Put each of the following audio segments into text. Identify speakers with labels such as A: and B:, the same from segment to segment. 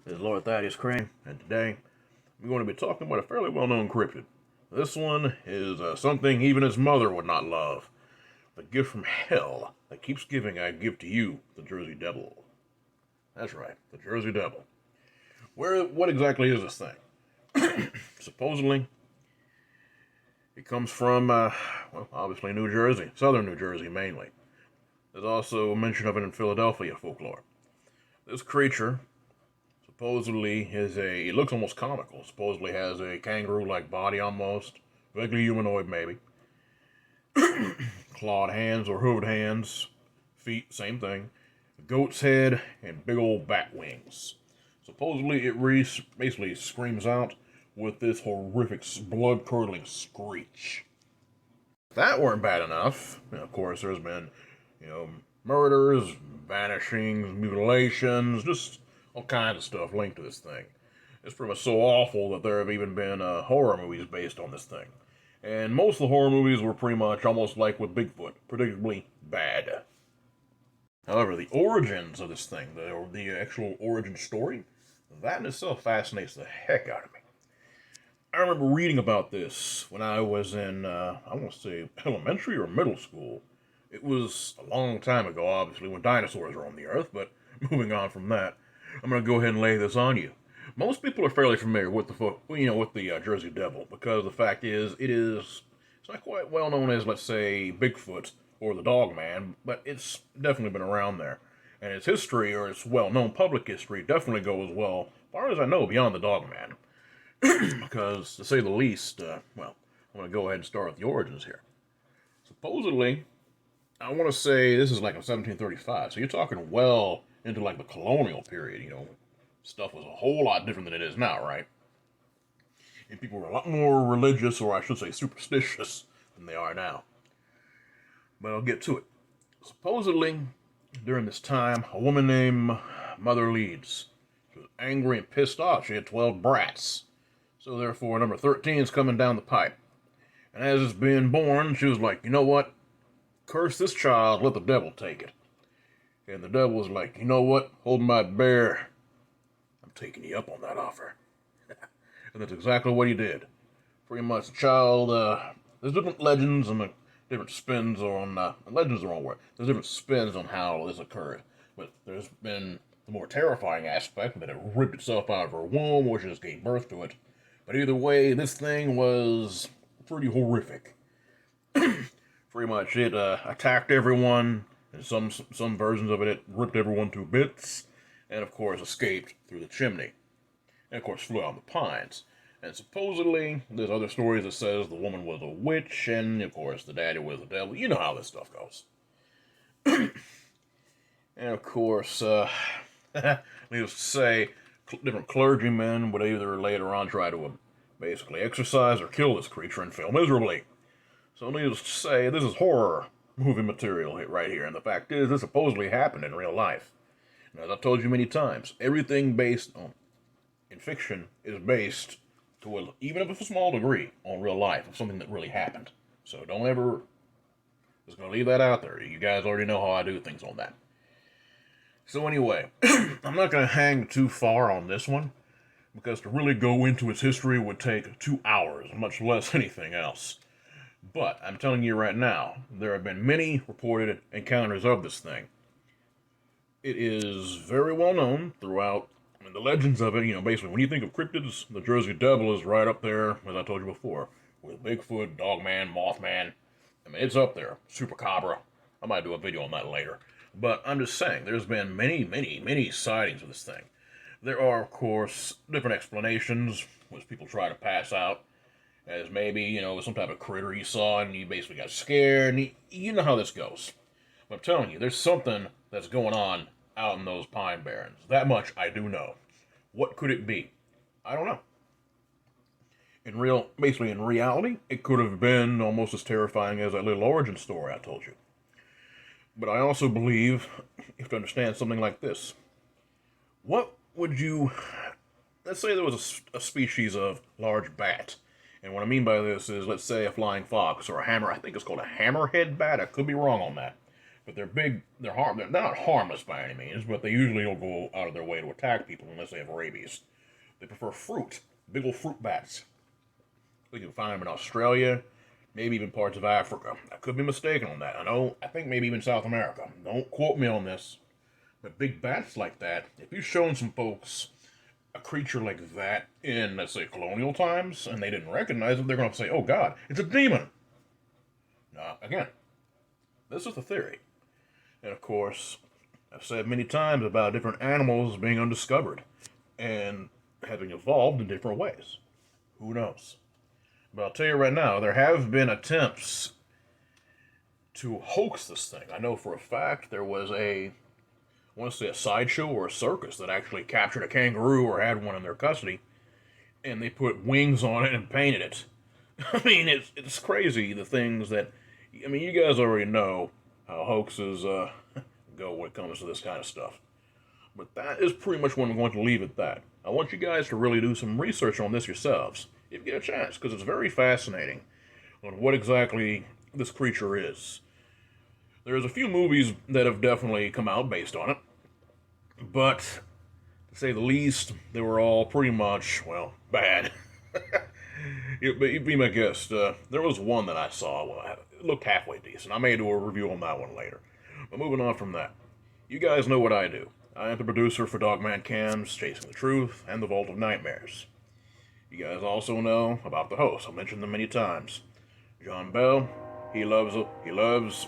A: This is Lord Thaddeus Crane, and today we're going to be talking about a fairly well-known cryptid. This one is something even his mother would not love. The gift from hell that keeps giving I give to you, the Jersey Devil. That's right, the Jersey Devil. What exactly is this thing? Supposedly, it comes from, obviously New Jersey, southern New Jersey mainly. There's also mention of it in Philadelphia folklore. This creature supposedly it looks almost comical. Supposedly has a kangaroo-like body almost. Vaguely humanoid maybe. Clawed hands or hooved hands. Feet, same thing. A goat's head and big old bat wings. Supposedly it basically screams out with this horrific blood-curdling screech. If that weren't bad enough, and of course there's been, murders, vanishings, mutilations, just all kinds of stuff linked to this thing. It's pretty much so awful that there have even been horror movies based on this thing. And most of the horror movies were pretty much almost like with Bigfoot, predictably bad. However, the origins of this thing, the actual origin story, that in itself fascinates the heck out of me. I remember reading about this when I was in, I want to say, elementary or middle school. It was a long time ago, obviously, when dinosaurs were on the earth, but moving on from that, I'm going to go ahead and lay this on you. Most people are fairly familiar with the Jersey Devil, because the fact is, it's not quite well known as, let's say, Bigfoot or the Dogman, but it's definitely been around there. And its history, or its well-known public history, definitely goes, well, as far as I know, beyond the Dogman. Because, to say the least, I'm going to go ahead and start with the origins here. Supposedly, I want to say this is like in 1735, so you're talking well into like the colonial period, stuff was a whole lot different than it is now, right? And people were a lot more religious, or I should say superstitious, than they are now. But I'll get to it. Supposedly, during this time, a woman named Mother Leeds, she was angry and pissed off. She had 12 brats. So therefore, number 13 is coming down the pipe. And as it's being born, she was like, you know what? Curse this child, let the devil take it. And the devil was like, you know what? Hold my bear. I'm taking you up on that offer. And that's exactly what he did. Pretty much the child, there's different legends and different spins on, legends are the wrong word. There's different spins on how this occurred. But there's been the more terrifying aspect that it ripped itself out of her womb, or she just gave birth to it. But either way, this thing was pretty horrific. Pretty much it attacked everyone. In some versions of it ripped everyone to bits, and of course escaped through the chimney, and of course flew out in the pines. And supposedly, there's other stories that says the woman was a witch, and of course the daddy was the devil. You know how this stuff goes. And of course, needless to say, different clergymen would either later on try to basically exorcise or kill this creature and fail miserably. So needless to say, this is horror movie material right here, and the fact is, this supposedly happened in real life. And as I've told you many times, everything based in fiction is based, even if it's a small degree, on real life, of something that really happened. So don't ever, just gonna leave that out there. You guys already know how I do things on that. So anyway, I'm not gonna hang too far on this one, because to really go into its history would take 2 hours, much less anything else. But I'm telling you right now, there have been many reported encounters of this thing. It is very well known throughout, the legends of it, basically when you think of cryptids, the Jersey Devil is right up there, as I told you before, with Bigfoot, Dogman, Mothman. It's up there. Chupacabra. I might do a video on that later. But I'm just saying, there's been many, many, many sightings of this thing. There are, of course, different explanations, which people try to pass out. As maybe, some type of critter you saw and you basically got scared. And you know how this goes. But I'm telling you, there's something that's going on out in those pine barrens. That much I do know. What could it be? I don't know. Basically in reality, it could have been almost as terrifying as that little origin story I told you. But I also believe you have to understand something like this. Let's say there was a species of large bat. And what I mean by this is, let's say a flying fox or I think it's called a hammerhead bat. I could be wrong on that. But they're big. They're not harmless by any means, but they usually don't go out of their way to attack people unless they have rabies. They prefer fruit. Big old fruit bats. We can find them in Australia, maybe even parts of Africa. I could be mistaken on that. I think maybe even South America. Don't quote me on this. But big bats like that, if you've shown some folks a creature like that in, let's say, colonial times, and they didn't recognize it, they're going to say, oh God, it's a demon. Now, again, this is the theory. And of course, I've said many times about different animals being undiscovered and having evolved in different ways. Who knows? But I'll tell you right now, there have been attempts to hoax this thing. I know for a fact there was I want to say a sideshow or a circus that actually captured a kangaroo or had one in their custody, and they put wings on it and painted it. I mean, it's crazy the things that, I mean, you guys already know how hoaxes go when it comes to this kind of stuff. But that is pretty much what I'm going to leave at that. I want you guys to really do some research on this yourselves, if you get a chance, because it's very fascinating on what exactly this creature is. There's a few movies that have definitely come out based on it, but to say the least, they were all pretty much, well, bad. You'd be my guest. There was one that I saw, well, it looked halfway decent. I may do a review on that one later. But moving on from that, you guys know what I do. I am the producer for Dogman Cam's Chasing the Truth and The Vault of Nightmares. You guys also know about the host. I've mentioned them many times. John Bell, he loves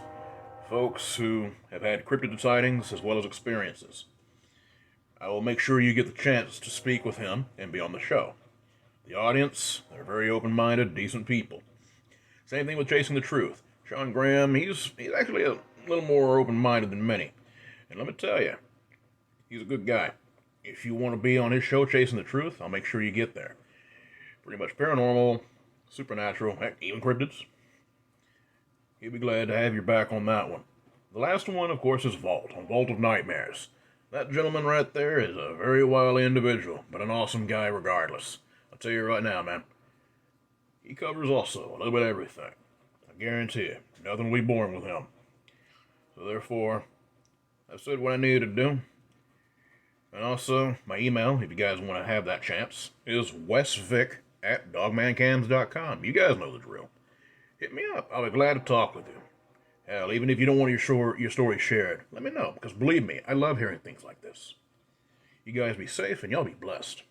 A: folks who have had cryptid sightings as well as experiences. I will make sure you get the chance to speak with him and be on the show. The audience, they're very open-minded, decent people. Same thing with Chasing the Truth. Sean Graham, he's actually a little more open-minded than many. And let me tell you, he's a good guy. If you want to be on his show, Chasing the Truth, I'll make sure you get there. Pretty much paranormal, supernatural, heck, even cryptids. He'll be glad to have you back on that one. The last one, of course, is Vault of Nightmares. That gentleman right there is a very wily individual, but an awesome guy regardless. I'll tell you right now, man. He covers also a little bit of everything. I guarantee you, nothing will be boring with him. So therefore, I've said what I needed to do. And also, my email, if you guys want to have that chance, is wesvic@dogmancams.com. You guys know the drill. Hit me up. I'll be glad to talk with you. Hell, even if you don't want your story shared, let me know. Because believe me, I love hearing things like this. You guys be safe and y'all be blessed.